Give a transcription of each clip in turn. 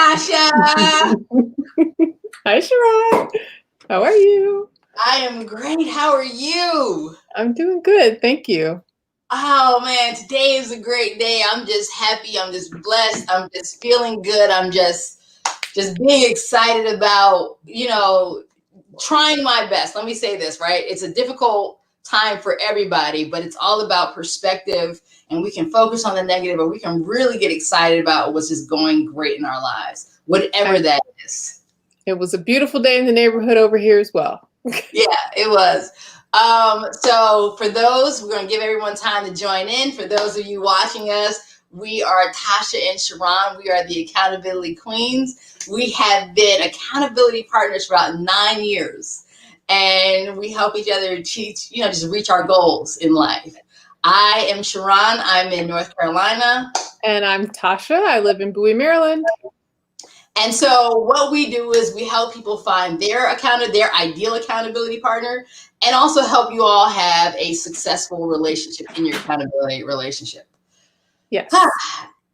Tasha. Hi, Sharon. How are you? I am great. How are you? I'm doing good. Thank you. Oh man, today is a great day. I'm just happy. I'm just blessed. I'm just feeling good. I'm just being excited about, trying my best. Let me say this, right? It's a difficult time for everybody, but it's all about perspective, and we can focus on the negative, or we can really get excited about what's just going great in our lives, whatever that is. It was a beautiful day in the neighborhood over here as well. Yeah, it was. So for those, we're going to give everyone time to join in. For those of you watching us, we are Tasha and Sharon. We are the Accountability Queens. We have been accountability partners for about 9 years, and we help each other just reach our goals in life. I am Sharon. I'm in North Carolina. And I'm Tasha. I live in Bowie, Maryland. And so what we do is we help people find their ideal accountability partner, and also help you all have a successful relationship in your accountability relationship. Yes.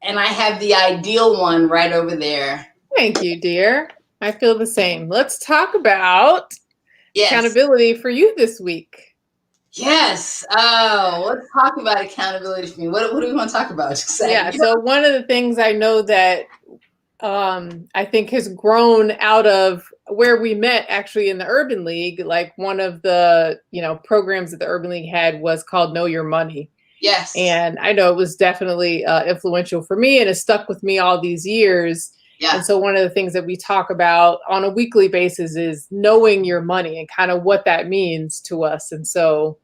And I have the ideal one right over there. Thank you, dear. I feel the same. Let's talk about accountability for you this week. Yes. Oh, let's talk about accountability for me. What do we want to talk about? So one of the things I know that I think has grown out of where we met actually in the Urban League. Like one of the, programs that the Urban League had was called Know Your Money. Yes. And I know it was definitely influential for me, and it stuck with me all these years. Yeah. And so one of the things that we talk about on a weekly basis is knowing your money and kind of what that means to us. And so,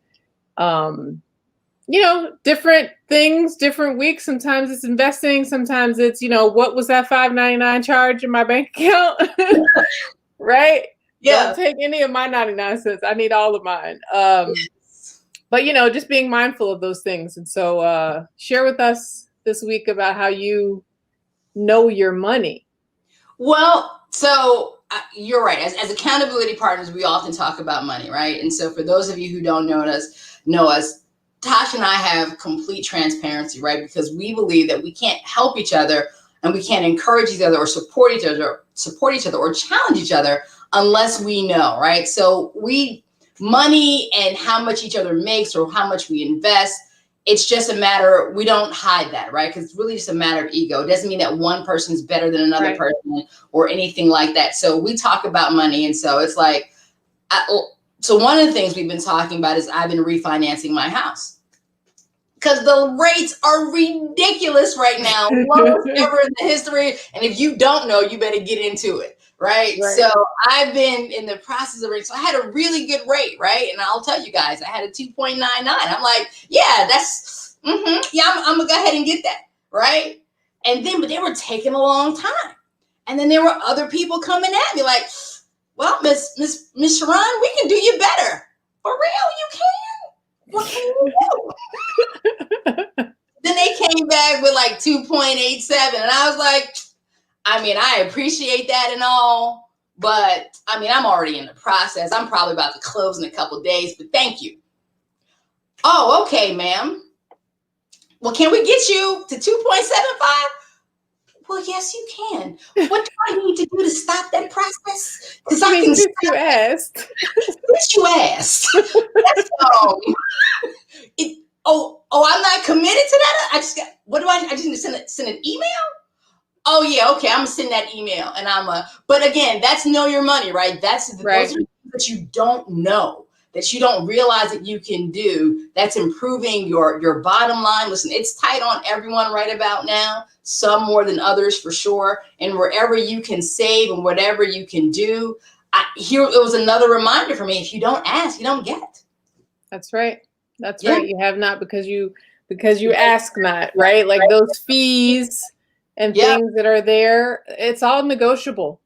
different things, different weeks. Sometimes it's investing. Sometimes it's, what was that $5.99 charge in my bank account? Right? Yeah. Don't take any of my 99 cents. I need all of mine. But, just being mindful of those things. And so share with us this week about how you know your money. Well, so you're right. As accountability partners, we often talk about money, right? And so for those of you who don't know us, Tasha and I have complete transparency, right? Because we believe that we can't help each other, and we can't encourage each other or support each other or challenge each other unless we know, right? So money and how much each other makes or how much we invest, it's just a matter, we don't hide that, right? Because it's really just a matter of ego. It doesn't mean that one person's better than another person or anything like that. So we talk about money. And so it's like, so one of the things we've been talking about is I've been refinancing my house, because the rates are ridiculous right now, lowest ever in the history. And if you don't know, you better get into it, right? So I've been in the process of it. So I had a really good rate, right? And I'll tell you guys, I had a 2.99. I'm like, yeah, that's, I'm gonna go ahead and get that, right? And then, but they were taking a long time. And then there were other people coming at me like, well, Miss Sharon, we can do you better. For real, you can? What can you do? Then they came back with like 2.87. And I was like, I appreciate that and all, but I'm already in the process. I'm probably about to close in a couple of days, but thank you. Oh, okay, ma'am. Well, can we get you to 2.75? Well, yes, you can. What do I need to do to stop that process? Because I can. Since you asked. Since you asked. I'm not committed to that. I just need to send an email. Oh yeah, okay. I'm gonna send that email, and but again, that's know your money, right? Those are things that you don't know, that you don't realize that you can do. That's improving your bottom line. Listen, it's tight on everyone right about now. Some more than others for sure. And wherever you can save and whatever you can do, it was another reminder for me. If you don't ask, you don't get. That's right. That's right. You have not because you ask not, right? Like those fees and things that are there, it's all negotiable.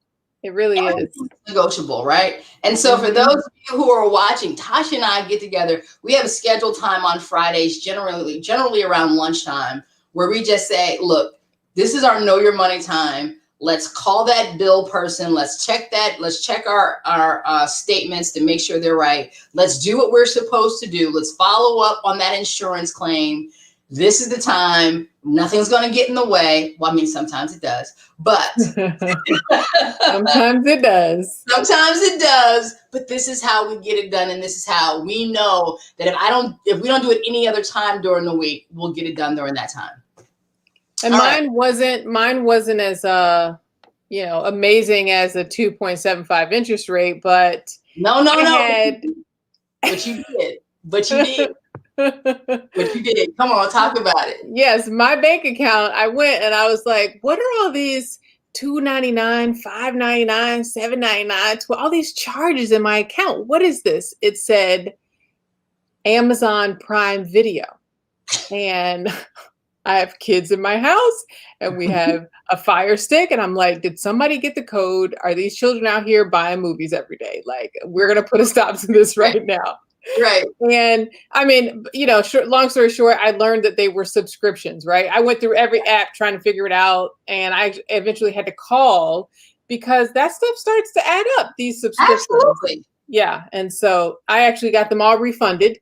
It really is negotiable, right? And so for those of you who are watching, Tasha and I get together. We have a scheduled time on Fridays, generally around lunchtime, where we just say, look, this is our know your money time. Let's call that bill person. Let's check that. Let's check our statements to make sure they're right. Let's do what we're supposed to do. Let's follow up on that insurance claim. This is the time. Nothing's going to get in the way. Well, I mean, sometimes it does, but sometimes it does. Sometimes it does, but this is how we get it done, and this is how we know that if we don't do it any other time during the week, we'll get it done during that time. And mine wasn't as amazing as a 2.75 interest rate, but no. But you did. But you did. Come on, talk about it. Yes, my bank account, I went and I was like, what are all these $2.99, $5.99, $7.99, all these charges in my account? What is this? It said Amazon Prime Video. And I have kids in my house and we have a Fire Stick. And I'm like, did somebody get the code? Are these children out here buying movies every day? Like, we're going to put a stop to this right now. Right. And I mean, long story short, I learned that they were subscriptions, right? I went through every app trying to figure it out. And I eventually had to call because that stuff starts to add up, these subscriptions. Absolutely. Yeah. And so I actually got them all refunded.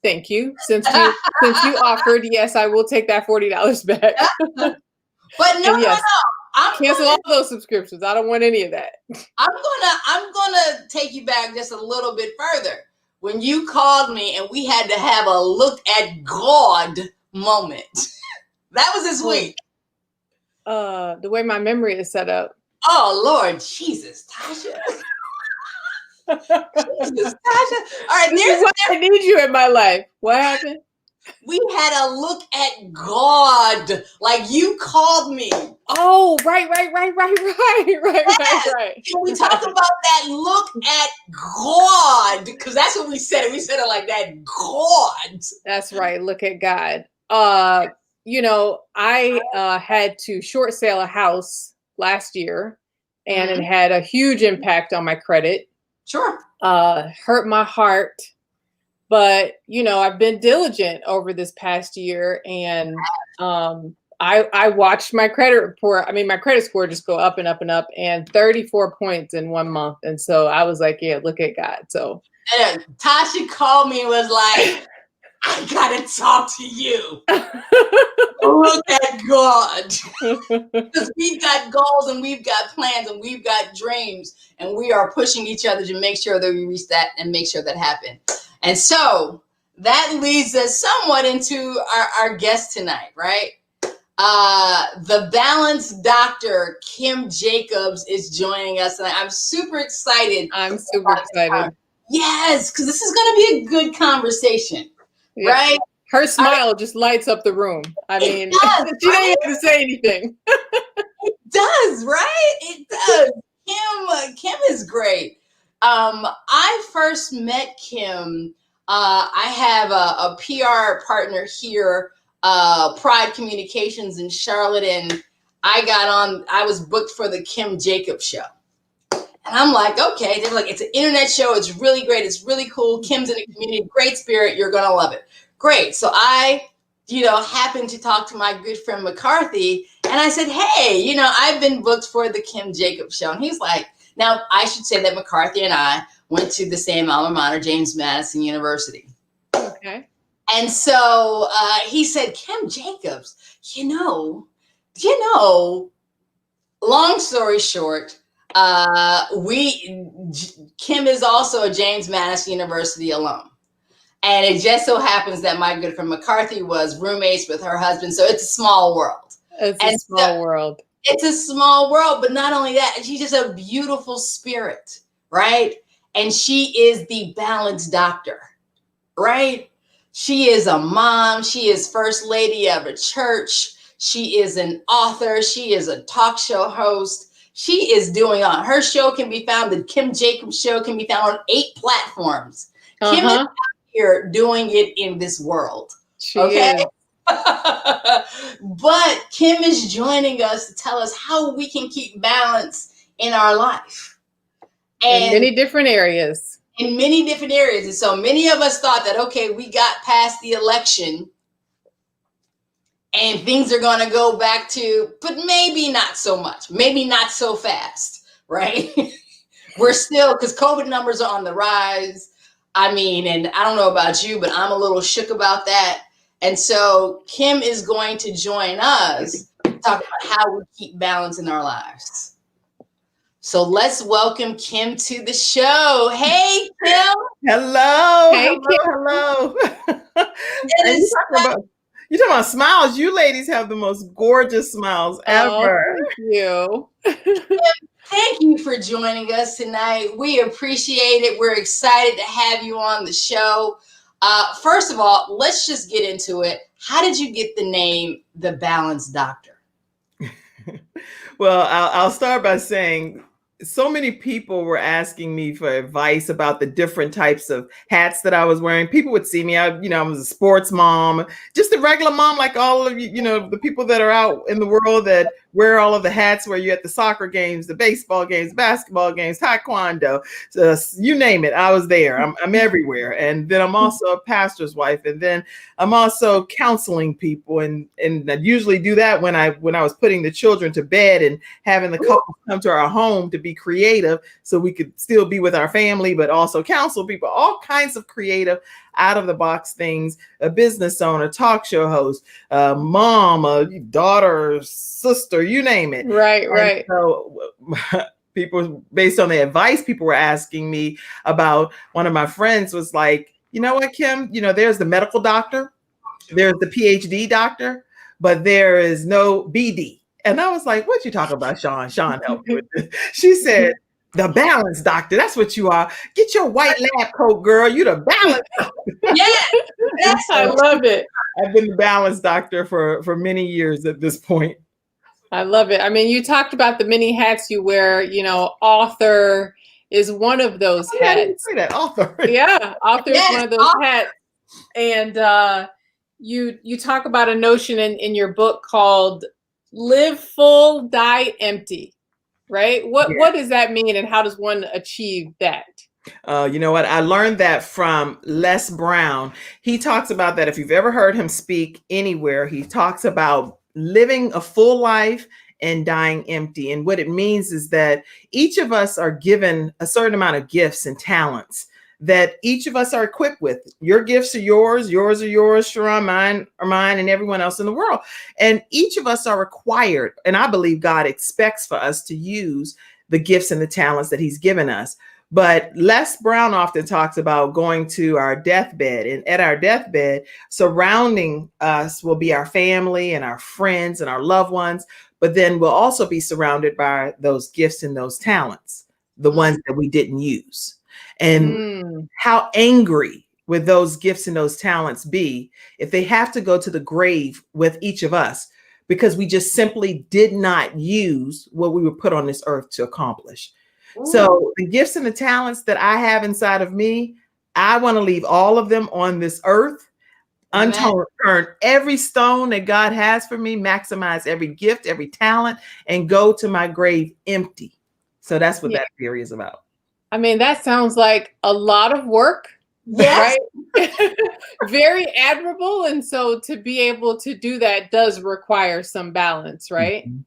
Thank you. Since you offered, yes, I will take that $40 back. But no. Cancel all those subscriptions. I don't want any of that. I'm gonna take you back just a little bit further. When you called me and we had to have a look at God moment. That was this week. The way my memory is set up. Oh, Lord Jesus, Tasha. Jesus, Tasha. All right, there's what I need you in my life. What happened? We had a look at God. Like, you called me. Oh, right. Can we talk about that look at God? Because that's what we said. We said it like that. God. That's right. Look at God. I had to short sale a house last year, and it had a huge impact on my credit. Sure. Hurt my heart. But, I've been diligent over this past year, and I watched my credit report. I mean, my credit score just go up and up and up, and 34 points in 1 month. And so I was like, yeah, look at God. So Tasha called me and was like, I gotta talk to you. Look at God. Because we've got goals and we've got plans and we've got dreams, and we are pushing each other to make sure that we reach that and make sure that happens. And so that leads us somewhat into our guest tonight, right? The balanced doctor, Kim Jacobs, is joining us. And I'm super excited. I'm super excited. Yes, because this is going to be a good conversation, right? Her smile just lights up the room. I mean, does, she didn't have to say anything. It does, right? It does. Kim is great. I first met Kim. I have a PR partner here, Pride Communications in Charlotte, and I was booked for the Kim Jacobs show. And I'm like, okay, they're like, it's an internet show. It's really great. It's really cool. Kim's in the community, great spirit. You're going to love it. Great. So I, happened to talk to my good friend McCarthy, and I said, hey, I've been booked for the Kim Jacobs show. And he's like, now I should say that McCarthy and I went to the same alma mater, James Madison University. Okay. And so he said, Kim Jacobs, long story short, Kim is also a James Madison University alum. And it just so happens that my good friend McCarthy was roommates with her husband. So it's a small world. It's a small world. It's a small world, but not only that, she's just a beautiful spirit, right? And she is the balanced doctor, right? She is a mom. She is first lady of a church. She is an author. She is a talk show host. She is doing her show can be found, the Kim Jacobs show can be found on 8 platforms. Kim is out here doing it in this world. She is. But Kim is joining us to tell us how we can keep balance in our life. And in many different areas. And so many of us thought that, okay, we got past the election and things are going to go back to, but maybe not so much, maybe not so fast, right? We're still, because COVID numbers are on the rise. I mean, and I don't know about you, but I'm a little shook about that. And so Kim is going to join us to talk about how we keep balance in our lives. So let's welcome Kim to the show. Hey, Kim. Hello. Hey, hello. It And is you talking about smiles. You ladies have the most gorgeous smiles ever. Thank you. Thank you for joining us tonight. We appreciate it. We're excited to have you on the show. First of all, let's just get into it. How did you get the name The Balanced Doctor? Well, I'll start by saying so many people were asking me for advice about the different types of hats that I was wearing. People would see me, I was a sports mom, just a regular mom, like all of you, the people that are out in the world that wear all of the hats, where you're at the soccer games, the baseball games, basketball games, taekwondo, so you name it, I was there. I'm everywhere. And then I'm also a pastor's wife. And then I'm also counseling people. And I usually do that when I was putting the children to bed and having the couple come to our home to be creative so we could still be with our family, but also counsel people, all kinds of creative, out of the box things, a business owner, talk show host, mom, a daughter, sister, you name it. Right. So people, based on the advice people were asking me about, one of my friends was like, you know what, Kim, there's the medical doctor, there's the PhD doctor, but there is no BD. And I was like, what you talking about, Sean? Sean helped me with this. She said, the Balanced Doctor. That's what you are. Get your white lab coat, girl. You the Balanced Doctor. Yes, I love it. I've been the Balanced Doctor for many years at this point. I love it. I mean, you talked about the many hats you wear. Author is one of those hats. Say that, author. Yeah, author is one of those hats. And you talk about a notion in your book called "Live Full, Die Empty." Right? What does that mean, and how does one achieve that? You know what? I learned that from Les Brown. He talks about that. If you've ever heard him speak anywhere, he talks about living a full life and dying empty. And what it means is that each of us are given a certain amount of gifts and talents that each of us are equipped with. Your gifts are yours are yours, Sharon, mine are mine, and everyone else in the world. And each of us are required, and I believe God expects for us to use the gifts and the talents that he's given us. But Les Brown often talks about going to our deathbed, and at our deathbed, surrounding us will be our family and our friends and our loved ones, but then we'll also be surrounded by those gifts and those talents, the ones that we didn't use. And how angry would those gifts and those talents be if they have to go to the grave with each of us because we just simply did not use what we were put on this earth to accomplish? Ooh. So the gifts and the talents that I have inside of me, I want to leave all of them on this earth, turn every stone that God has for me, maximize every gift, every talent, and go to my grave empty. So that's what that theory is about. I mean, that sounds like a lot of work. Yes. Right? Very admirable. And so to be able to do that does require some balance, right? Mm-hmm.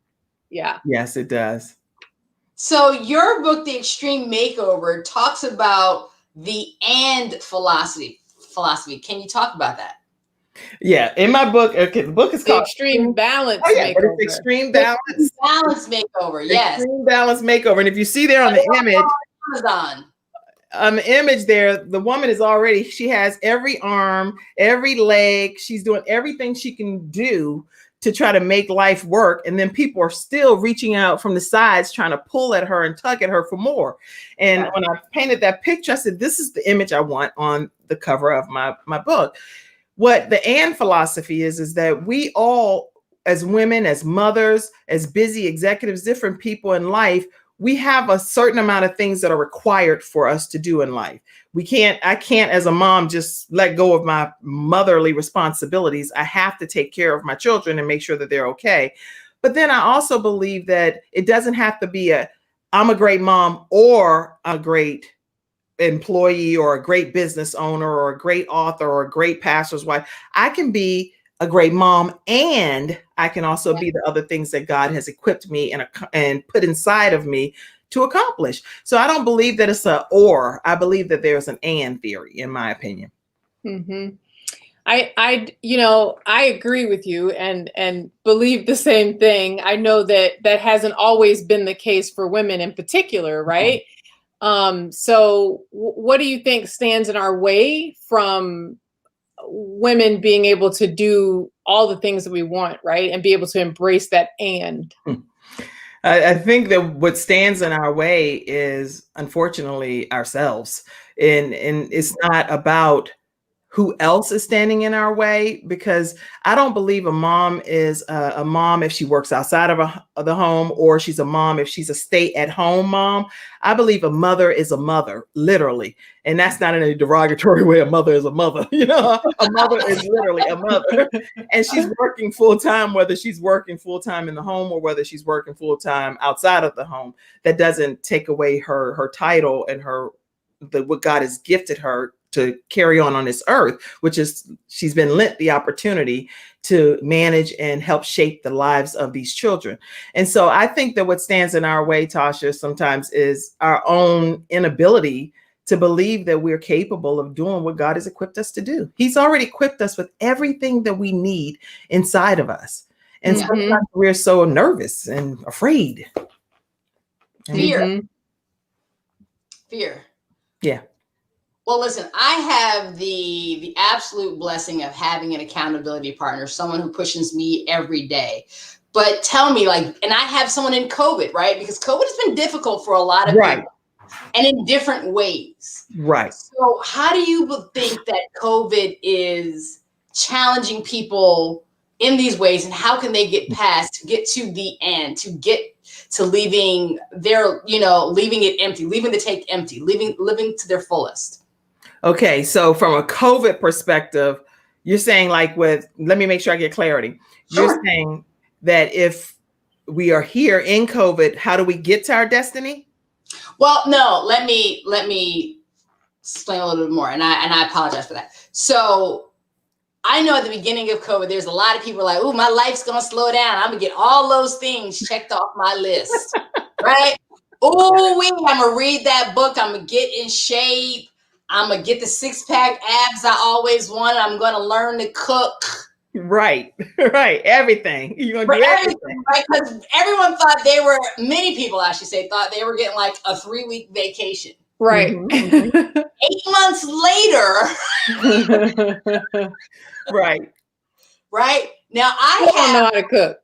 Yeah. Yes, it does. So your book, The Extreme Makeover, talks about the and philosophy. Can you talk about that? Yeah, in my book, the book is called Extreme Balance Makeover. Makeover. It's Extreme Balance. Balance Makeover, yes. Extreme Balance Makeover. And if you see there on the image, Amazon. On the image there, the woman is she has every arm, every leg. She's doing everything she can do to try to make life work. And then people are still reaching out from the sides, trying to pull at her and tug at her for more. And when I painted that picture, I said, this is the image I want on the cover of my book. What the and philosophy is that we all, as women, as mothers, as busy executives, different people in life, we have a certain amount of things that are required for us to do in life. I can't as a mom just let go of my motherly responsibilities. I have to take care of my children and make sure that they're okay. But then I also believe that it doesn't have to be I'm a great mom or a great employee or a great business owner or a great author or a great pastor's wife. I can be a great mom, and I can also be the other things that God has equipped me and put inside of me to accomplish. So I don't believe that it's a or. I believe that there's an and theory, in my opinion. Mm-hmm. I agree with you and believe the same thing. I know that hasn't always been the case for women in particular, right? So what do you think stands in our way from women being able to do all the things that we want, right? And be able to embrace that and. I think that what stands in our way is unfortunately ourselves. And it's not about who else is standing in our way, because I don't believe a mom is a mom if she works outside of the home, or she's a mom if she's a stay-at-home mom. I believe a mother is a mother, literally. And that's not in a derogatory way. A mother is a mother. You know, a mother is literally a mother. And she's working full-time, whether she's working full-time in the home or whether she's working full-time outside of the home. That doesn't take away her title and what God has gifted her to carry on this earth, which is she's been lent the opportunity to manage and help shape the lives of these children. And so I think that what stands in our way, Tasha, sometimes is our own inability to believe that we're capable of doing what God has equipped us to do. He's already equipped us with everything that we need inside of us. And sometimes we're so nervous and afraid. Fear. Yeah. Well, listen, I have the absolute blessing of having an accountability partner, someone who pushes me every day. But tell me, and I have someone in COVID, right? Because COVID has been difficult for a lot of people, and in different ways. Right. So how do you think that COVID is challenging people in these ways, and how can they get past, to get to the end, to get to leaving leaving it empty, leaving the tank empty, living to their fullest? Okay, so from a COVID perspective, you're saying let me make sure I get clarity. Sure. You're saying that if we are here in COVID, how do we get to our destiny? Well, no, let me explain a little bit more, and I apologize for that. So I know at the beginning of COVID, there's a lot of people like, "Ooh, my life's gonna slow down. I'm gonna get all those things checked off my list," right? Oh, I'm gonna read that book. I'm gonna get in shape. I'm gonna get the 6-pack abs I always wanted. I'm gonna learn to cook. Right. Everything. You're gonna do everything. Right? Because everyone many people, I should say, thought they were getting like a 3-week vacation. Right. 8 months later. Right. Right. Now don't know how to cook.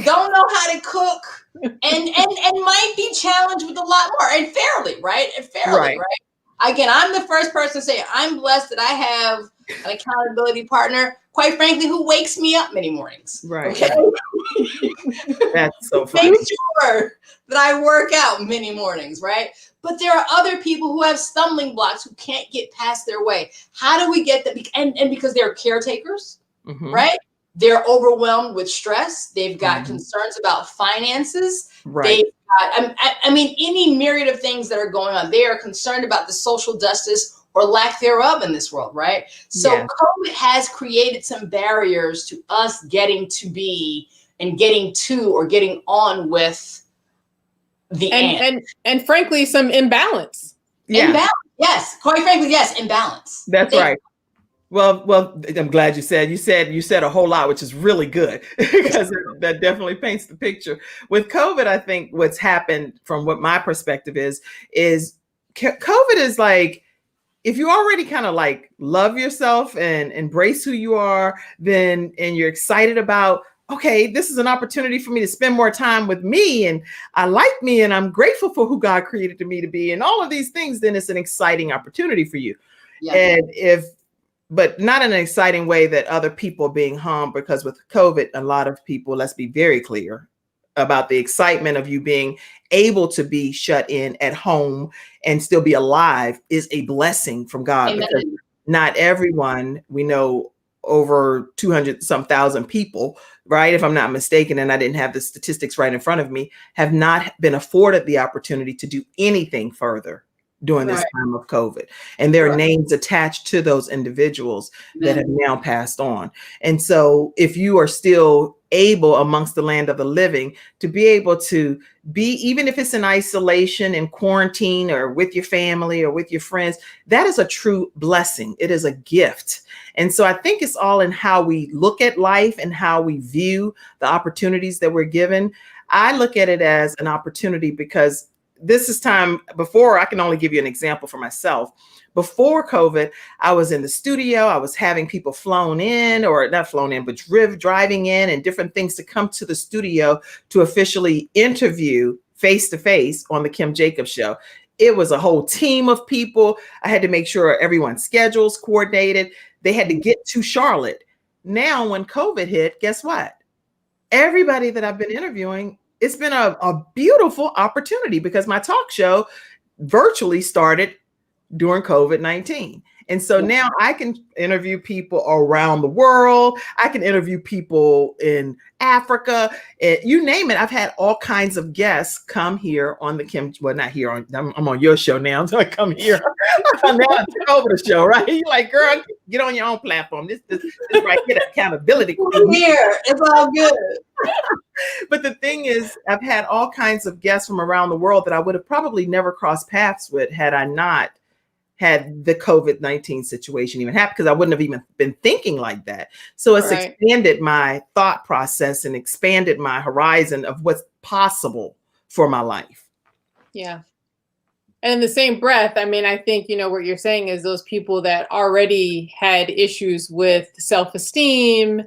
Don't know how to cook, and might be challenged with a lot more, and fairly, right? Right? Again, I'm the first person to say I'm blessed that I have an accountability partner, quite frankly, who wakes me up many mornings. Right. Okay? That's so funny. Make sure that I work out many mornings, right? But there are other people who have stumbling blocks, who can't get past their way. How do we get that? And because they're caretakers, right? They're overwhelmed with stress. They've got concerns about finances. Right. I mean, any myriad of things that are going on. They are concerned about the social justice or lack thereof in this world, right? So COVID has created some barriers to us getting to be and getting to or getting on with the end. And frankly, some imbalance. Imbalance, yes. Quite frankly, yes, imbalance. That's right. Well, I'm glad you said a whole lot, which is really good, because that definitely paints the picture. With COVID, I think what's happened from what my perspective is COVID is like, if you already kind of love yourself and embrace who you are, and you're excited about, okay, this is an opportunity for me to spend more time with me, and I like me, and I'm grateful for who God created me to be, and all of these things, then it's an exciting opportunity for you. Yeah. But not in an exciting way that other people are being harmed, because with COVID, a lot of people, let's be very clear about the excitement of you being able to be shut in at home and still be alive is a blessing from God. Amen. Because not everyone, we know over 200 some thousand people, right? If I'm not mistaken, and I didn't have the statistics right in front of me, have not been afforded the opportunity to do anything further during this time of COVID. And there are names attached to those individuals that have now passed on. And so if you are still able amongst the land of the living to be able to be, even if it's in isolation and quarantine or with your family or with your friends, that is a true blessing. It is a gift. And so I think it's all in how we look at life and how we view the opportunities that we're given. I look at it as an opportunity because this is time before. I can only give you an example for myself. Before COVID, I was in the studio. I was having people flown in, or not flown in, but driving in and different things to come to the studio to officially interview face to face on the Kim Jacobs Show. It was a whole team of people. I had to make sure everyone's schedules coordinated. They had to get to Charlotte. Now, when COVID hit, guess what? Everybody that I've been interviewing, it's been a beautiful opportunity because my talk show virtually started during COVID-19. And so now I can interview people around the world. I can interview people in Africa, you name it. I've had all kinds of guests come here on the Kim, well, not here on, I'm on your show now. So I come here. Now I took over the show, right? You're like, girl, get on your own platform. This right here, accountability. Here, it's all good. But the thing is, I've had all kinds of guests from around the world that I would have probably never crossed paths with had I not had the COVID-19 situation even happen, because I wouldn't have even been thinking like that. So it's expanded my thought process and expanded my horizon of what's possible for my life. Yeah. And in the same breath, I mean, I think, you know, what you're saying is those people that already had issues with self-esteem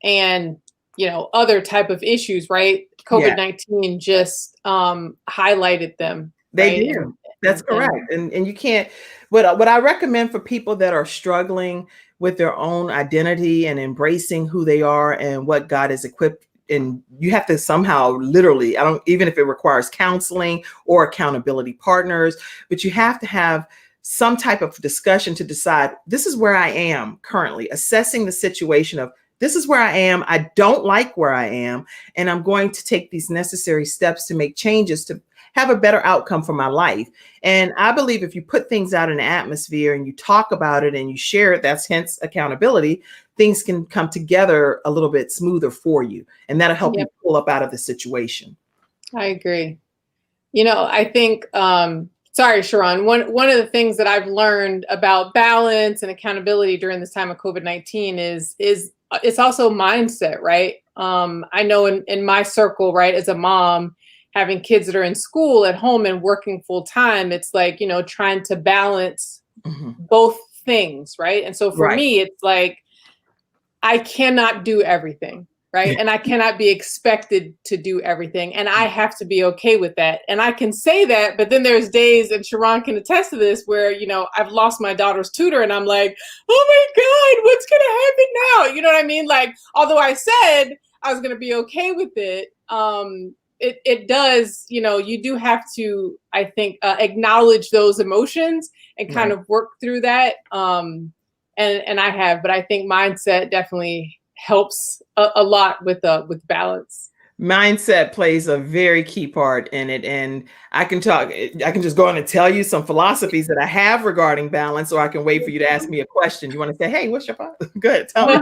and, you know, other type of issues, right? COVID-19 just highlighted them. They do. That's correct. And you can't, what I recommend for people that are struggling with their own identity and embracing who they are and what God has equipped, and you have to somehow literally, even if it requires counseling or accountability partners, but you have to have some type of discussion to decide, this is where I am currently, assessing the situation of, this is where I am. I don't like where I am. And I'm going to take these necessary steps to make changes to have a better outcome for my life. And I believe if you put things out in the atmosphere and you talk about it and you share it, that's hence accountability, things can come together a little bit smoother for you. And that'll help you pull up out of the situation. I agree. You know, I think, sorry, Sharon, one of the things that I've learned about balance and accountability during this time of COVID-19 is it's also mindset, right? I know in my circle, right, as a mom, having kids that are in school, at home, and working full time, it's like, you know, trying to balance both things, right? And so for me, it's like, I cannot do everything, right? And I cannot be expected to do everything. And I have to be okay with that. And I can say that, but then there's days, and Sharon can attest to this, where, you know, I've lost my daughter's tutor and I'm like, oh my God, what's going to happen now? You know what I mean? Like, although I said I was going to be okay with it, it does, you know, you do have to, I think, acknowledge those emotions and kind of work through that. And I have, but I think mindset definitely helps a lot with balance. Mindset plays a very key part in it. And I can just go on and tell you some philosophies that I have regarding balance, or I can wait for you to ask me a question. You want to say, hey, what's your philosophy? Good. Tell me.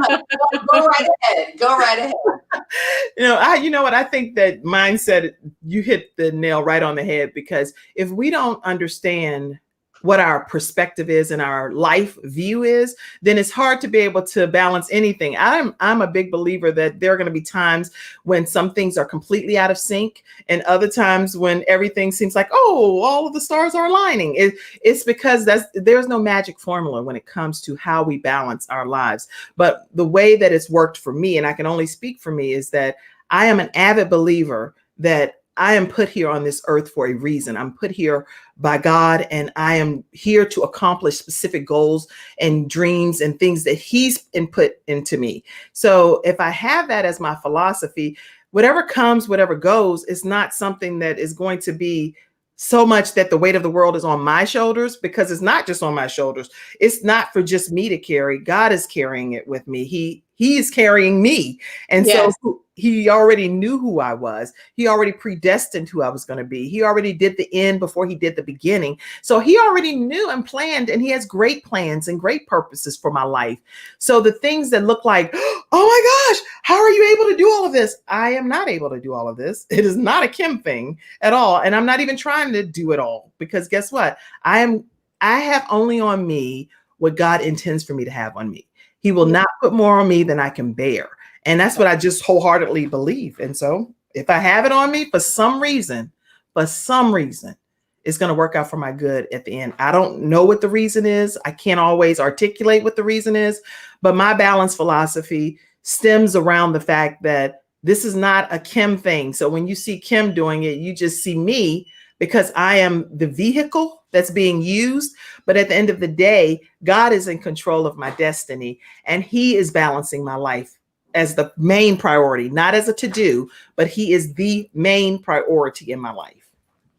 Go right ahead. Go right ahead. You know what? I think that mindset, you hit the nail right on the head, because if we don't understand what our perspective is and our life view is, then it's hard to be able to balance anything. I'm a big believer that there are going to be times when some things are completely out of sync, and other times when everything seems like, oh, all of the stars are aligning. It's because there's no magic formula when it comes to how we balance our lives. But the way that it's worked for me, and I can only speak for me, is that I am an avid believer that I am put here on this earth for a reason. I'm put here by God, and I am here to accomplish specific goals and dreams and things that He's input into me. So if I have that as my philosophy, whatever comes, whatever goes, is not something that is going to be so much that the weight of the world is on my shoulders, because it's not just on my shoulders. It's not for just me to carry. God is carrying it with me. he is carrying me. And Yes. so he already knew who I was. He already predestined who I was going to be. He already did the end before he did the beginning. So he already knew and planned, and he has great plans and great purposes for my life. So the things that look like, oh my gosh, how are you able to do all of this? I am not able to do all of this. It is not a Kim thing at all. And I'm not even trying to do it all, because guess what? I have only on me what God intends for me to have on me. He will not put more on me than I can bear. And that's what I just wholeheartedly believe. And so if I have it on me for some reason, it's going to work out for my good at the end. I don't know what the reason is. I can't always articulate what the reason is, but my balance philosophy stems around the fact that this is not a Kim thing. So when you see Kim doing it, you just see me, because I am the vehicle that's being used. But at the end of the day, God is in control of my destiny, and he is balancing my life as the main priority, not as a to-do, but he is the main priority in my life.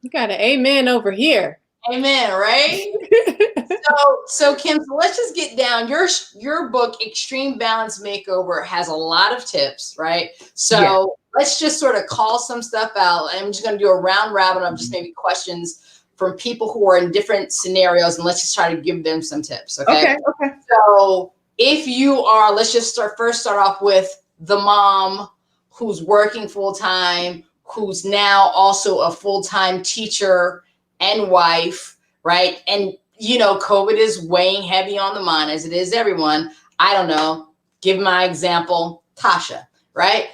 You got an amen over here. Amen, right? So Kim, so let's just get down. Your book, Extreme Balance Makeover, has a lot of tips, right? So let's just sort of call some stuff out. I'm just going to do a round robin of just maybe questions from people who are in different scenarios, and let's just try to give them some tips. Okay. So if you are, let's just start off with the mom who's working full time, who's now also a full-time teacher and wife, right? And COVID is weighing heavy on the mind, as it is everyone. I don't know. Give my example, Tasha, right?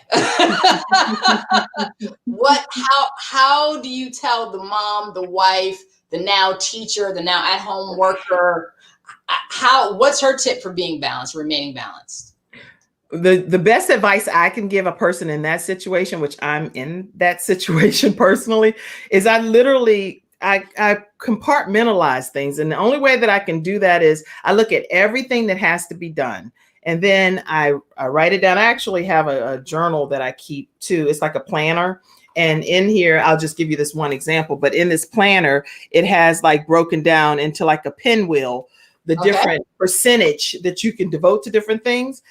How do you tell the mom, the wife, the now teacher, the now at-home worker, what's her tip for being balanced, remaining balanced? The best advice I can give a person in that situation, which I'm in that situation personally, is I compartmentalize things. And the only way that I can do that is I look at everything that has to be done. And then I write it down. I actually have a journal that I keep too. It's like a planner. And in here, I'll just give you this one example. But in this planner, it has like broken down into like a pinwheel, the different percentage that you can devote to different things.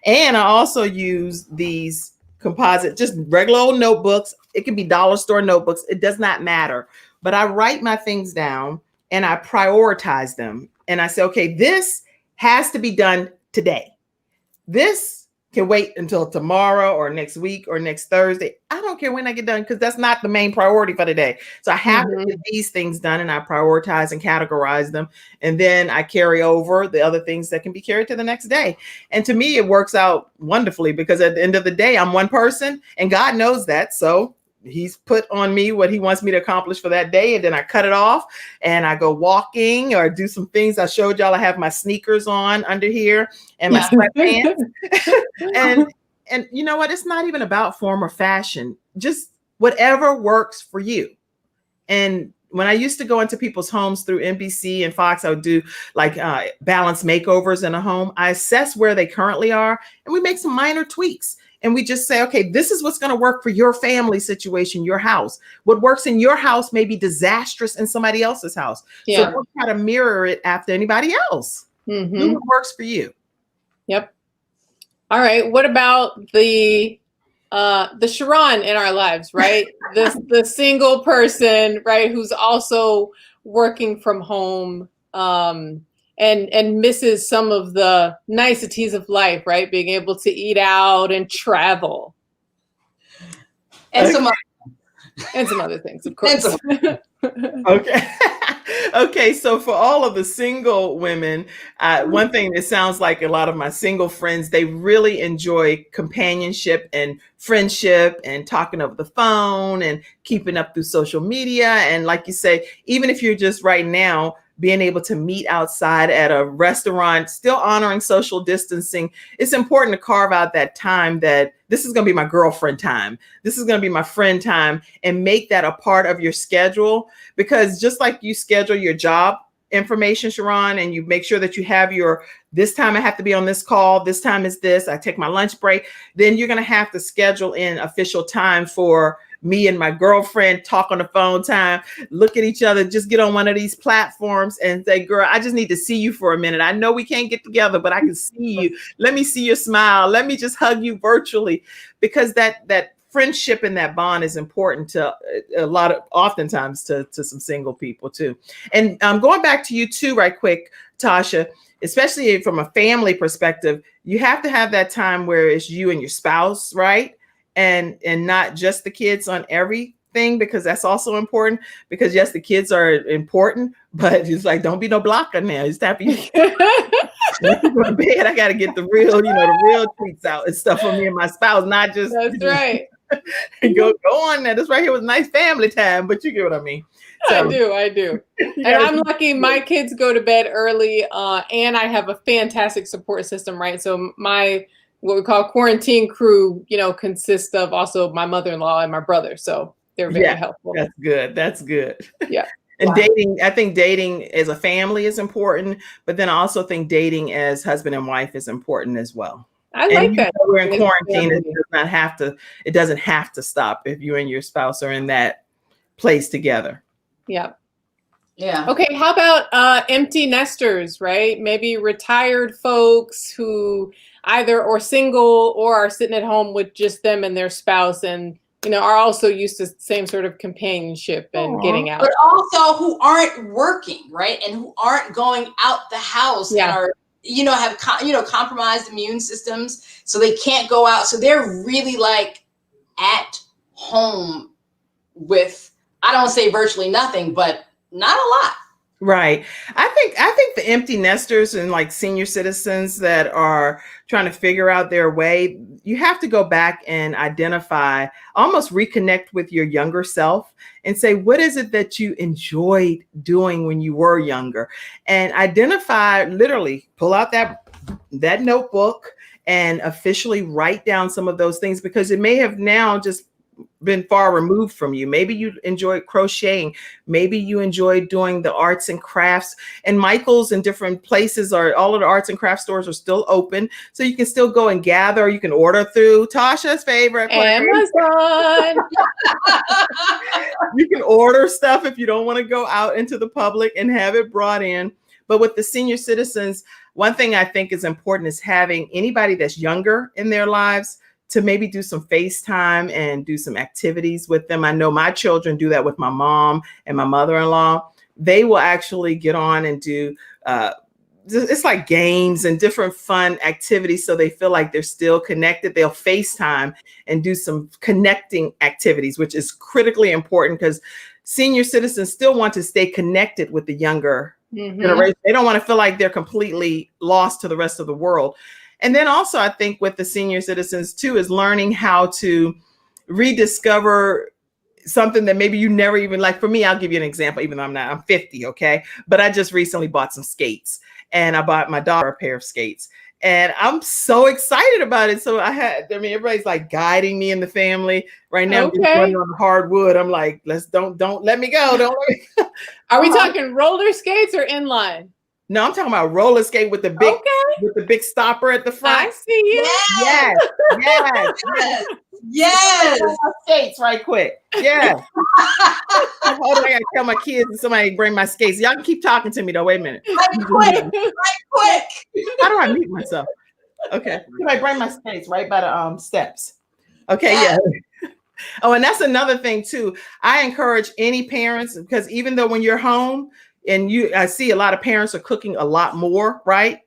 And I also use these composite, just regular old notebooks. It can be dollar store notebooks. It does not matter. But I write my things down and I prioritize them. And I say, okay, this has to be done today. This can wait until tomorrow or next week or next Thursday. I don't care when I get done, because that's not the main priority for the day. So I have to get these things done, and I prioritize and categorize them. And then I carry over the other things that can be carried to the next day. And to me, it works out wonderfully, because at the end of the day, I'm one person, and God knows that. So he's put on me what he wants me to accomplish for that day. And then I cut it off and I go walking or do some things. I showed y'all I have my sneakers on under here and my sweatpants. and you know what? It's not even about form or fashion, just whatever works for you. And when I used to go into people's homes through NBC and Fox, I would do like balance makeovers in a home. I assess where they currently are, and we make some minor tweaks. And we just say, okay, this is what's going to work for your family situation, your house. What works in your house may be disastrous in somebody else's house. So don't try to mirror it after anybody else. Do what works for you. Yep. All right. What about the Sharon in our lives, right? the single person, right, who's also working from home, and misses some of the niceties of life, right? Being able to eat out and travel. And some other things, of course. Okay. Okay. So for all of the single women, one thing that sounds like a lot of my single friends, they really enjoy companionship and friendship and talking over the phone and keeping up through social media. And like you say, even if you're just right now being able to meet outside at a restaurant, still honoring social distancing, it's important to carve out that time that this is going to be my girlfriend time. This is going to be my friend time, and make that a part of your schedule. Because just like you schedule your job information, Sharon, and you make sure that you have this time I have to be on this call, this time is this, I take my lunch break, then you're going to have to schedule in official time for me and my girlfriend talk on the phone time, look at each other, just get on one of these platforms and say, girl, I just need to see you for a minute. I know we can't get together, but I can see you. Let me see your smile. Let me just hug you virtually, because that friendship and that bond is important to oftentimes to some single people too. And going back to you too, right quick, Tasha, especially from a family perspective, you have to have that time where it's you and your spouse, right? And not just the kids on everything, because that's also important. Because yes, the kids are important, but it's like, don't be no blocker now. It's time for you to go to bed. I got to get the real treats out and stuff for me and my spouse, not just. That's right. go on there. This right here was nice family time, but you get what I mean. So, I do. And I'm lucky my kids go to bed early, and I have a fantastic support system, right? So my what we call quarantine crew, consists of also my mother-in-law and my brother. So they're very helpful. That's good. Yeah. And dating, I think dating as a family is important, but then I also think dating as husband and wife is important as well. I like that. We're in quarantine. It doesn't have to stop if you and your spouse are in that place together. Yeah. Yeah. Okay. How about empty nesters, right? Maybe retired folks who either are single or are sitting at home with just them and their spouse, and are also used to the same sort of companionship and getting out. But also who aren't working, right? And who aren't going out the house and are have compromised immune systems, so they can't go out. So they're really like at home with, I don't say virtually nothing, but not a lot. Right. I think the empty nesters and like senior citizens that are trying to figure out their way, you have to go back and identify, almost reconnect with your younger self and say, what is it that you enjoyed doing when you were younger? And identify, literally pull out that notebook and officially write down some of those things, because it may have now just been far removed from you. Maybe you enjoyed crocheting. Maybe you enjoyed doing the arts and crafts. And Michael's and different places all of the arts and craft stores are still open. So you can still go and gather. You can order through Tasha's favorite Amazon. You can order stuff if you don't want to go out into the public and have it brought in. But with the senior citizens, one thing I think is important is having anybody that's younger in their lives to maybe do some FaceTime and do some activities with them. I know my children do that with my mom and my mother-in-law. They will actually get on and do, it's like games and different fun activities, so they feel like they're still connected. They'll FaceTime and do some connecting activities, which is critically important, because senior citizens still want to stay connected with the younger generation. They don't want to feel like they're completely lost to the rest of the world. And then also, I think with the senior citizens too, is learning how to rediscover something that maybe you never even, like for me, I'll give you an example, even though I'm 50. Okay. But I just recently bought some skates, and I bought my daughter a pair of skates, and I'm so excited about it. So everybody's like guiding me in the family right now. Okay. I'm just running on the hardwood. I'm like, don't let me go. Don't let me go. Are we talking roller skates or inline? No, I'm talking about roller skate with the big stopper at the front. I see you. Yes. Skates right quick. Yeah. Hold on, I gotta tell my kids and somebody bring my skates. Y'all can keep talking to me though. Wait a minute. Right quick. How do I mute myself? Okay. Somebody bring my skates right by the steps. Okay, yeah. Oh, and that's another thing too. I encourage any parents, because even though when you're home, and I see a lot of parents are cooking a lot more, right?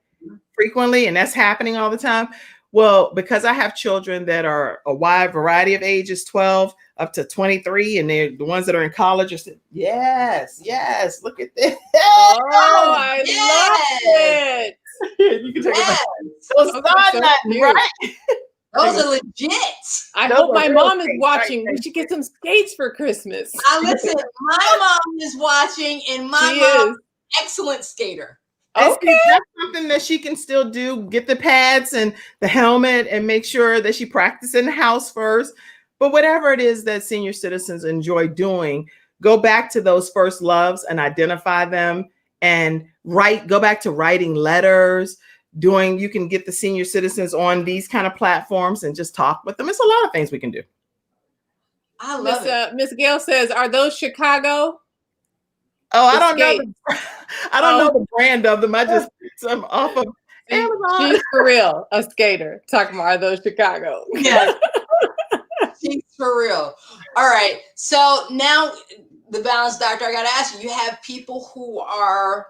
Frequently, and that's happening all the time. Well, because I have children that are a wide variety of ages, 12 up to 23, and they're the ones that are in college are saying, yes, look at this. Oh, I love it. You can take it back. So right? Those are legit. I hope my mom is watching. We should get some skates for Christmas. Listen, my mom is watching, and my mom is excellent skater. Okay. That's something that she can still do. Get the pads and the helmet and make sure that she practices in the house first. But whatever it is that senior citizens enjoy doing, go back to those first loves and identify them, and go back to writing letters. You can get the senior citizens on these kind of platforms and just talk with them. It's a lot of things we can do. I love it. Miss Gail says, "Are those Chicago?" Oh, I The don't know. skate. I don't know Oh. the brand of them. I just picked some off of Amazon. She's for real, a skater. Talking about, are those Chicago? Yes. She's for real. All right. So now the balance doctor, I got to ask you, you have people who are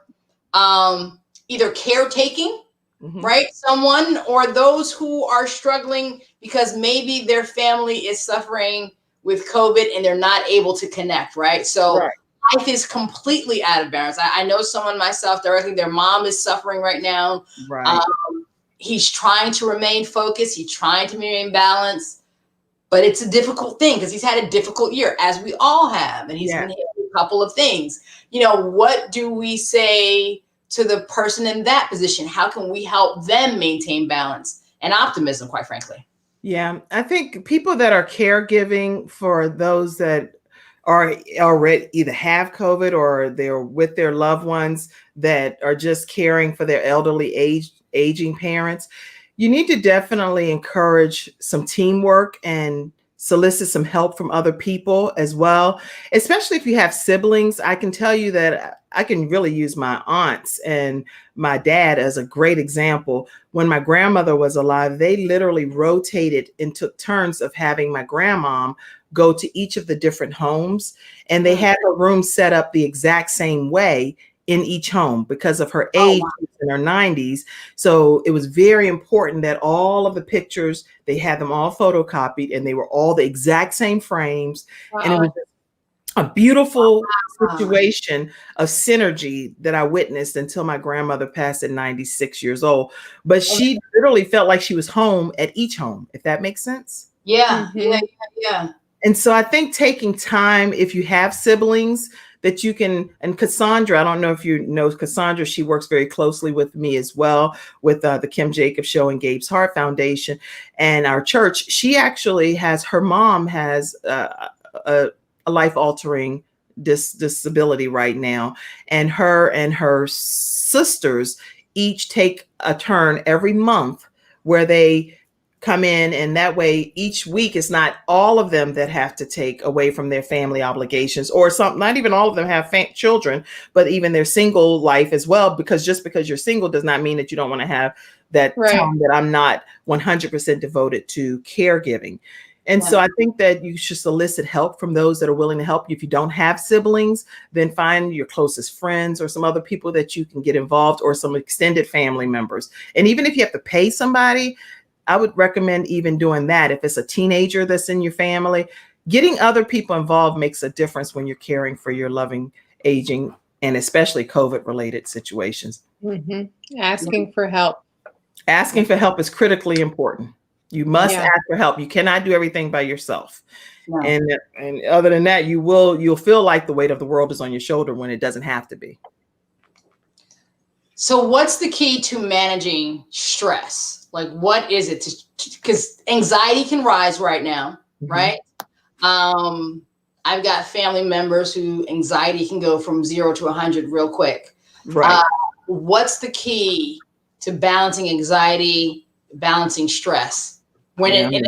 either caretaking, right? Someone, or those who are struggling because maybe their family is suffering with COVID and they're not able to connect, right? So life is completely out of balance. I know someone myself directly, their mom is suffering right now. Right. He's trying to remain focused. He's trying to remain balanced, but it's a difficult thing because he's had a difficult year, as we all have. And he's been hit with a couple of things. You know, what do we say to the person in that position? How can we help them maintain balance and optimism, quite frankly? Yeah, I think people that are caregiving for those that are already either have COVID or they're with their loved ones that are just caring for their aging parents, you need to definitely encourage some teamwork and solicit some help from other people as well, especially if you have siblings. I can tell you that I can really use my aunts and my dad as a great example. When my grandmother was alive, they literally rotated and took turns of having my grandmom go to each of the different homes, and they had her room set up the exact same way in each home because of her age in her 90s. So it was very important that all of the pictures, they had them all photocopied and they were all the exact same frames. And it was a beautiful situation of synergy that I witnessed until my grandmother passed at 96 years old. But she literally felt like she was home at each home, if that makes sense. Yeah. And so I think taking time, if you have siblings, that you can, and Cassandra, I don't know if you know Cassandra, she works very closely with me as well with the Kim Jacobs Show and Gabe's Heart Foundation and our church. She actually has, her mom has a life-altering disability right now, and her sisters each take a turn every month where they come in, and that way each week it's not all of them that have to take away from their family obligations, or some, not even all of them have children, but even their single life as well, because just because you're single does not mean that you don't want to have that time that I'm not 100% devoted to caregiving. And so I think that you should solicit help from those that are willing to help you. If you don't have siblings, then find your closest friends or some other people that you can get involved, or some extended family members. And even if you have to pay somebody, I would recommend even doing that. If it's a teenager that's in your family, getting other people involved makes a difference when you're caring for your loving, aging, and especially COVID related situations. Asking for help. Asking for help is critically important. You must ask for help. You cannot do everything by yourself. No. And other than that, you'll feel like the weight of the world is on your shoulder when it doesn't have to be. So what's the key to managing stress? Like, what is it? Because anxiety can rise right now, right? I've got family members who anxiety can go from 0 to 100 real quick. Right. What's the key to balancing anxiety, balancing stress? When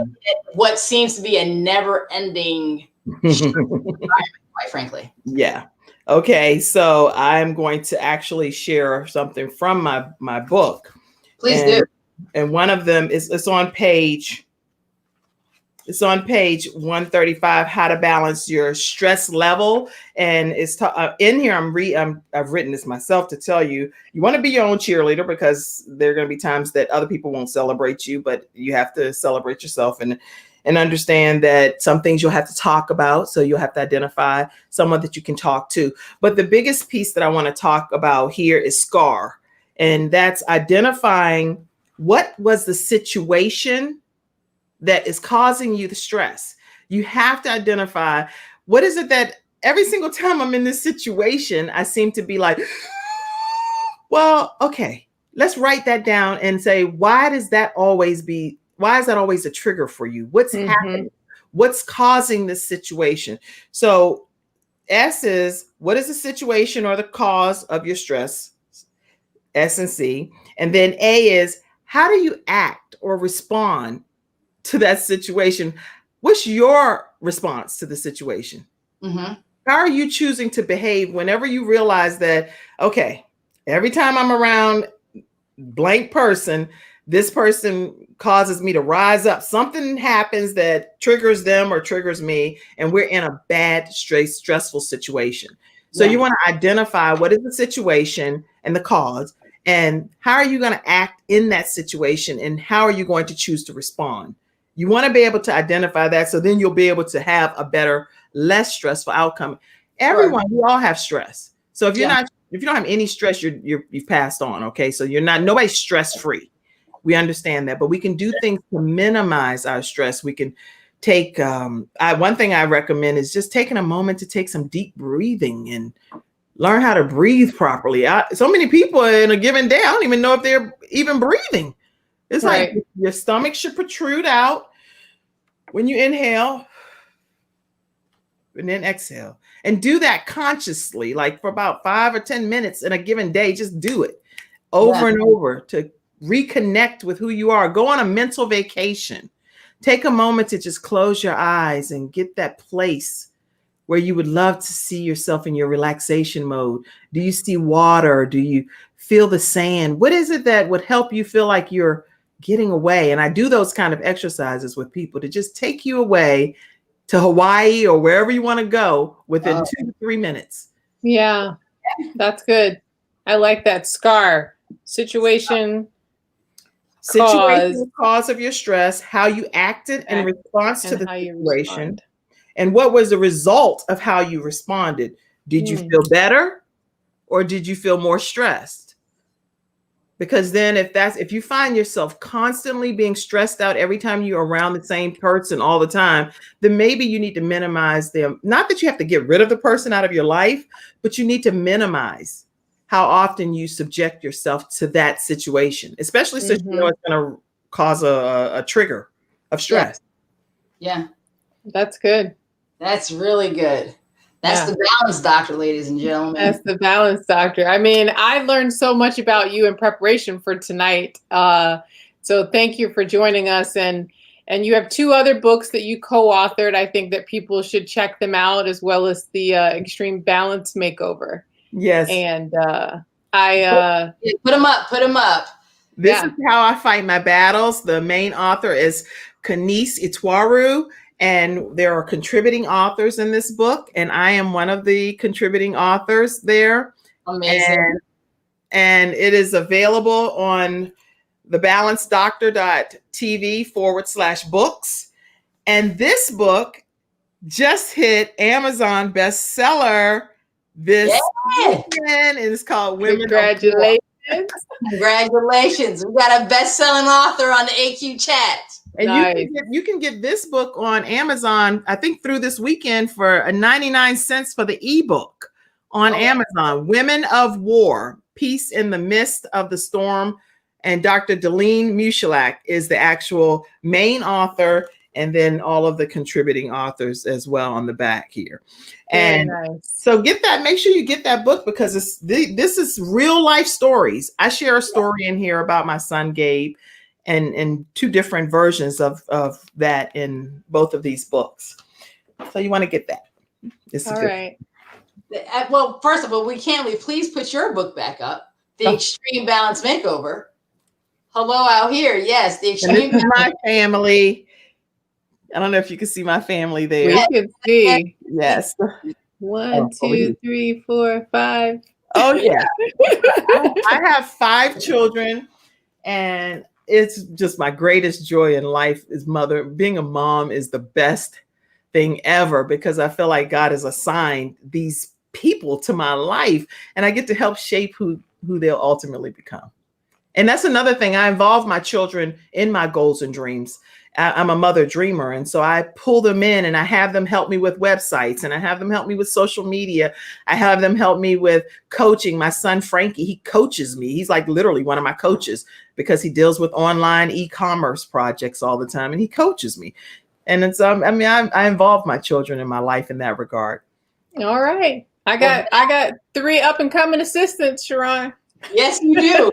what seems to be a never-ending environment, quite frankly. Yeah. Okay. So I'm going to actually share something from my book. Please do. And one of them is it's on page 135, how to balance your stress level. And it's in here. I've written this myself to tell you want to be your own cheerleader, because there are going to be times that other people won't celebrate you, but you have to celebrate yourself and understand that some things you'll have to talk about. So you'll have to identify someone that you can talk to. But the biggest piece that I want to talk about here is SCAR. And that's identifying what was the situation that is causing you the stress. You have to identify what is it that every single time I'm in this situation, I seem to be like, well, okay, let's write that down and say, why is that always a trigger for you? What's happening? What's causing this situation? So S is, what is the situation or the cause of your stress? S and C. And then A is, how do you act or respond to that situation? What's your response to the situation? Mm-hmm. How are you choosing to behave whenever you realize that, okay, every time I'm around blank person, this person causes me to rise up. Something happens that triggers them or triggers me, and we're in a bad, stressful situation. So you want to identify what is the situation and the cause, and how are you going to act in that situation, and how are you going to choose to respond? You want to be able to identify that, so then you'll be able to have a better, less stressful outcome. Everyone, we all have stress. So if you're not, if you don't have any stress, you've passed on. Okay, so nobody's stress free. We understand that, but we can do things to minimize our stress. We can take one thing I recommend is just taking a moment to take some deep breathing and learn how to breathe properly. So many people in a given day, I don't even know if they're even breathing. It's like your stomach should protrude out when you inhale and then exhale, and do that consciously, like for about 5 or 10 minutes in a given day. Just do it over and over to reconnect with who you are. Go on a mental vacation. Take a moment to just close your eyes and get that place where you would love to see yourself in your relaxation mode. Do you see water? Do you feel the sand? What is it that would help you feel like you're getting away? And I do those kind of exercises with people to just take you away to Hawaii or wherever you want to go within 2 to 3 minutes. Yeah, that's good. I like that. SCAR, situation, cause of your stress, how you acted in response to the situation, and what was the result of how you responded. Did you feel better, or did you feel more stressed? Because then if you find yourself constantly being stressed out every time you're around the same person all the time, then maybe you need to minimize them. Not that you have to get rid of the person out of your life, but you need to minimize how often you subject yourself to that situation, especially since you know it's going to cause a trigger of stress. Yeah. That's good. That's really good. That's the balance doctor, ladies and gentlemen. That's the balance doctor. I mean, I learned so much about you in preparation for tonight. So thank you for joining us. And you have 2 other books that you co-authored. I think that people should check them out, as well as the Extreme Balance Makeover. Yes. And I put them up. This is how I fight my battles. The main author is Kenise Itwaru, and there are contributing authors in this book, and I am one of the contributing authors there. Amazing. And it is available on thebalancedoctor.tv/books. And this book just hit Amazon bestseller this weekend. It's called Women. Congratulations. Congratulations. We got a best-selling author on the AQ chat. And you can get this book on Amazon, I think through this weekend, for 99 cents for the ebook on Amazon. Women of War, Peace in the Midst of the Storm. And Dr. Delene Mushilak is the actual main author, and then all of the contributing authors as well on the back here. And so get that, make sure you get that book, because this is real life stories. I share a story in here about my son, Gabe, and 2 different versions of that in both of these books. So you want to get that. All right. Well, first of all, please put your book back up. The Extreme Balance Makeover. Hello out here. Yes, the Extreme. This is my family. I don't know if you can see my family there. We can see. Yes. 1, 2, 3, 4, 5. Oh yeah. I have 5 children, and it's just my greatest joy in life is being a mom is the best thing ever, because I feel like God has assigned these people to my life, and I get to help shape who they'll ultimately become. And that's another thing. I involve my children in my goals and dreams. I'm a mother dreamer. And so I pull them in, and I have them help me with websites, and I have them help me with social media. I have them help me with coaching. My son, Frankie, he coaches me. He's like literally one of my coaches, because he deals with online e-commerce projects all the time, and he coaches me. And it's, I involve my children in my life in that regard. All right. I got 3 up and coming assistants, Sharon. Yes, you do.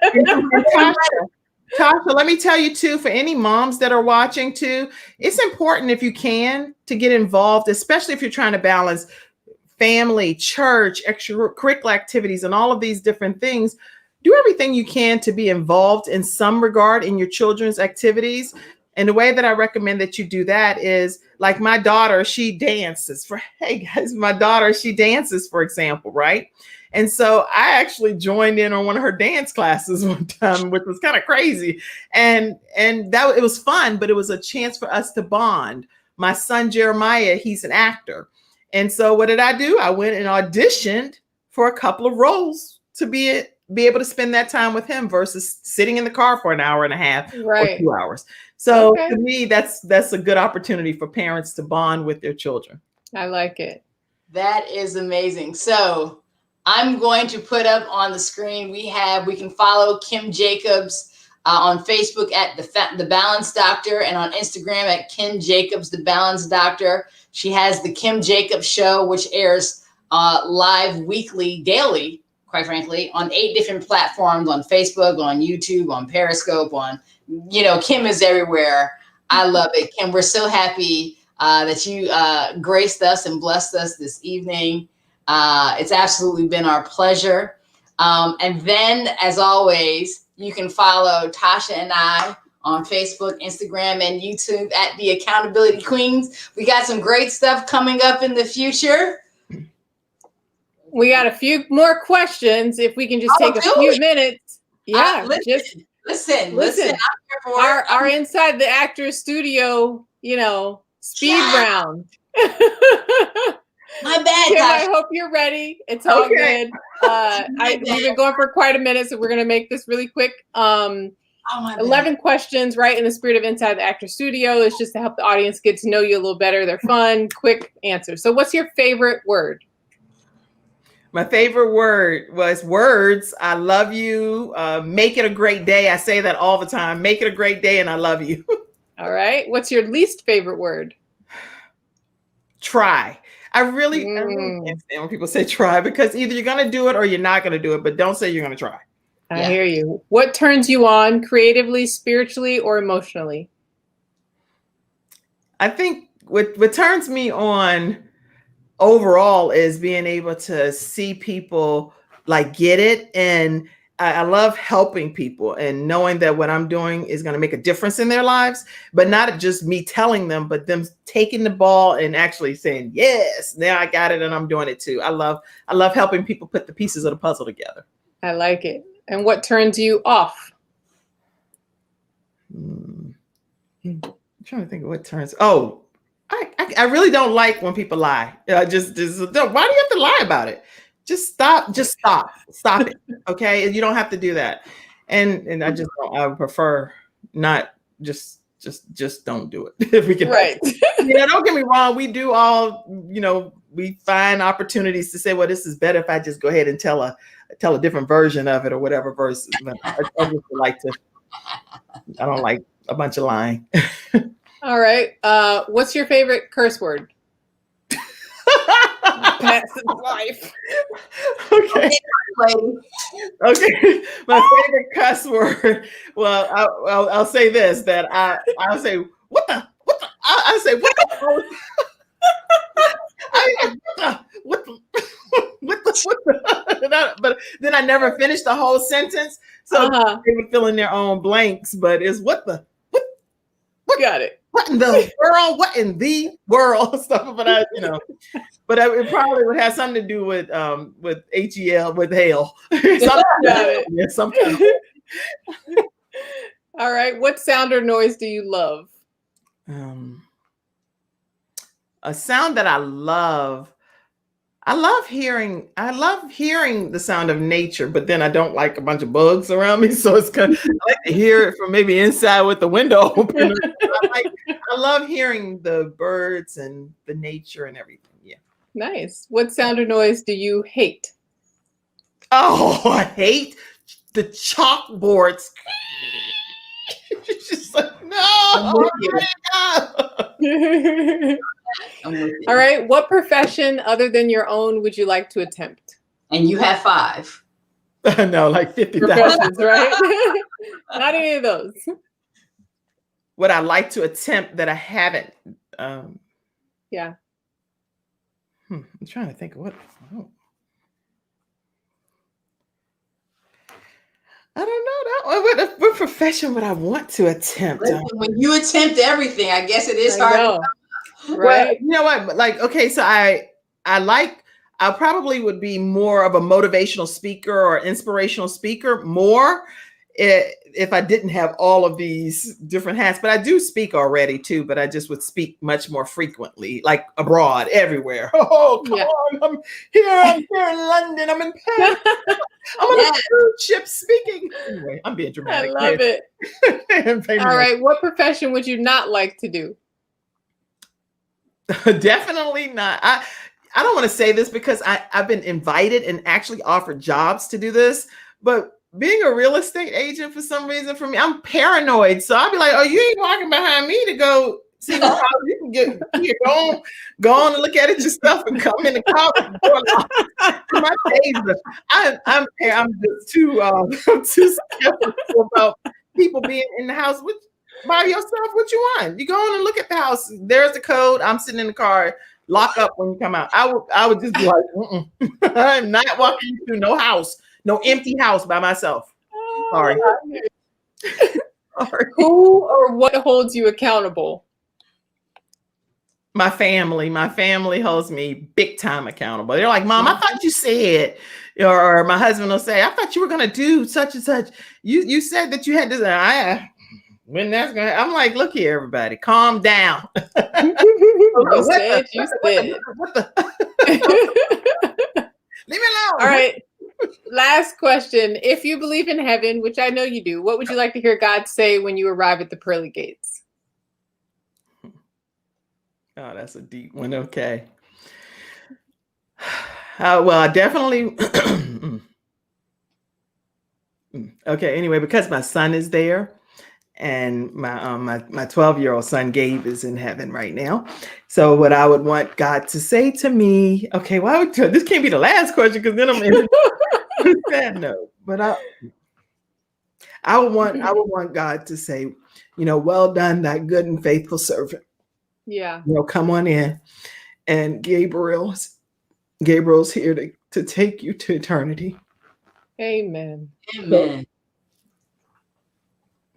Tasha, let me tell you too, for any moms that are watching too, it's important if you can to get involved, especially if you're trying to balance family, church, extracurricular activities, and all of these different things. Do everything you can to be involved in some regard in your children's activities. And the way that I recommend that you do that is like my daughter, she dances for, hey guys, my daughter, she dances, for example, right? And so I actually joined in on one of her dance classes one time, which was kind of crazy. And that it was fun, but it was a chance for us to bond. My son, Jeremiah, he's an actor. And so what did I do? I went and auditioned for a couple of roles to be able to spend that time with him versus sitting in the car for an hour and a half or 2 hours. So to me, that's a good opportunity for parents to bond with their children. I like it. That is amazing. So I'm going to put up on the screen. We can follow Kim Jacobs on Facebook at the Balance Doctor and on Instagram at Kim Jacobs, the Balance Doctor. She has the Kim Jacobs Show, which airs live weekly, daily, quite frankly, on 8 different platforms, on Facebook, on YouTube, on Periscope, Kim is everywhere. I love it. Kim, we're so happy that you graced us and blessed us this evening. It's absolutely been our pleasure. And then, as always, you can follow Tasha and I on Facebook, Instagram, and YouTube at The Accountability Queens. We got some great stuff coming up in the future. We got a few more questions. If we can just take a few minutes. Yeah, listen. Our Inside the Actors Studio, speed round. My bad, Kim, I hope you're ready. It's all good. We've been going for quite a minute, so we're going to make this really quick. 11 questions, right in the spirit of Inside the Actor Studio. It's just to help the audience get to know you a little better. They're fun, quick answers. So what's your favorite word? My favorite word was words. I love you. Make it a great day. I say that all the time. Make it a great day, and I love you. All right. What's your least favorite word? Try. I really can't stand when people say try, because either you're going to do it or you're not going to do it, but don't say you're going to try. I hear you. What turns you on creatively, spiritually, or emotionally? I think what turns me on overall is being able to see people like get it. And I love helping people and knowing that what I'm doing is going to make a difference in their lives, but not just me telling them, but them taking the ball and actually saying, yes, now I got it and I'm doing it too. I love helping people put the pieces of the puzzle together. I like it. And what turns you off? I'm trying to think of what turns. Oh, I really don't like when people lie. Just don't. Why do you have to lie about it? Just stop. Just stop it. Okay, you don't have to do that. And I just don't, I would prefer not just don't do it if we can. Right. Don't get me wrong. We do all. We find opportunities to say, well, this is better if I just go ahead and tell a different version of it or whatever verse. But I just like to. I don't like a bunch of lying. All right. What's your favorite curse word? Passive life. Okay. My favorite cuss word. Well, I'll say this, that I'll say, what the? I'll say, what the? What the? But then I never finished the whole sentence. So they would fill in their own blanks, but it's what the? What? Got it. What in the world? What in the world? Stuff, but it probably would have something to do with HEL, with hail. Sometimes. All right. What sound or noise do you love? A sound that I love. I love hearing the sound of nature, but then I don't like a bunch of bugs around me. So it's kind of, I like to hear it from maybe inside with the window open. I love hearing the birds and the nature and everything. Yeah. Nice. What sound or noise do you hate? Oh, I hate the chalkboards. It's just like, no. All right. What profession other than your own would you like to attempt? And you have 5. No, like 50,000. Professions, right? Not any of those. What I like to attempt that I haven't. Yeah. I'm trying to think of what. I don't know that. What profession would I want to attempt? Listen, when you attempt everything, I guess it is I hard. know, Well, right? you know what? Like, okay, so I probably would be more of a motivational speaker or inspirational speaker more if I didn't have all of these different hats. But I do speak already too, but I just would speak much more frequently, like abroad, everywhere. Oh, come Yeah. on. I'm here in London. I'm in Paris. I'm on a cruise ship speaking. Anyway, I'm being I dramatic. love it. it. All right. What profession would you not like to do? Definitely not. I don't want to say this because I've been invited and actually offered jobs to do this, but being a real estate agent for some reason for me, I'm paranoid. So I'll be like, oh, you ain't walking behind me to go see what house you can get here. Go on and look at it yourself and come in the car. My days, I'm just too skeptical about people being in the house with by yourself. What you want? You go on and look at the house. There's the code. I'm sitting in the car. Lock up when you come out. I would just be like, I'm not walking through no house, no empty house by myself. Sorry. Sorry. Who or what holds you accountable? My family holds me big time accountable. They're like, Mom, I thought you said, or my husband will say, I thought you were going to do such and such. You said that you had this. When that's going to, I'm like, look here, everybody, calm down. You said. Leave me alone. All right. Last question. If you believe in heaven, which I know you do, what would you like to hear God say when you arrive at the pearly gates? Oh, that's a deep one. Okay. Well, I definitely. Okay. Anyway, because my son is there, and my 12-year-old son Gabe is in heaven right now. So, what I would want God to say to me. Okay, why would this can't be the last question because then I'm in a sad note. But I would want God to say, well done, thy good and faithful servant. Yeah. Come on in. And Gabriel's here to take you to eternity. Amen. Amen.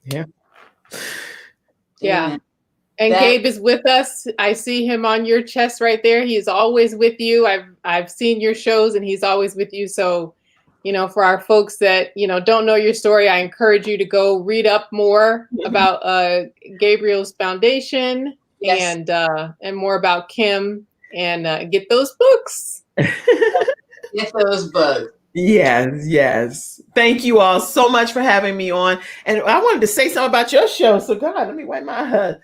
Yeah. Yeah. Amen. And Gabe is with us. I see him on your chest right there. He is always with you. I've seen your shows and he's always with you. So, for our folks that, don't know your story, I encourage you to go read up more about Gabriel's Foundation. Yes. And more about Kim and get those books. Get those books. Yes. Thank you all so much for having me on. And I wanted to say something about your show. So God, let me wipe my head.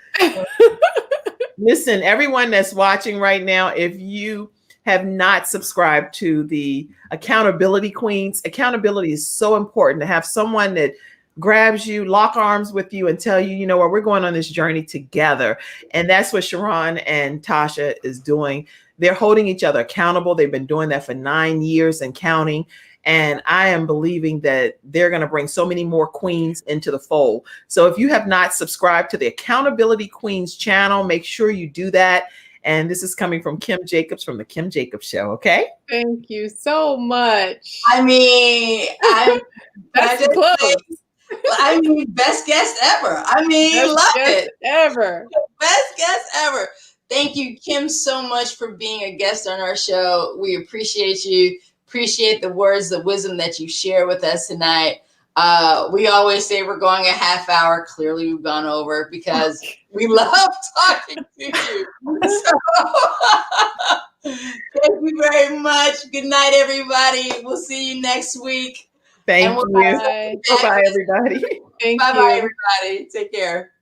Listen, everyone that's watching right now, if you have not subscribed to the Accountability Queens, accountability is so important to have someone that grabs you, lock arms with you, and tell you, what, we're going on this journey together. And that's what Sharon and Tasha is doing. They're holding each other accountable. They've been doing that for 9 years and counting. And I am believing that they're going to bring so many more queens into the fold. So if you have not subscribed to the Accountability Queens channel, make sure you do that. And this is coming from Kim Jacobs from the Kim Jacobs Show. Okay. Thank you so much. I mean, that's close. Best guest ever. Love it. Ever. Best guest ever. Thank you, Kim, so much for being a guest on our show. We appreciate you. Appreciate the words, the wisdom that you share with us tonight. We always say we're going a half hour. Clearly, we've gone over because we love talking to you. So, thank you very much. Good night, everybody. We'll see you next week. Thank you. Bye. Bye-bye, everybody. Thank Bye-bye, you. everybody. Take care.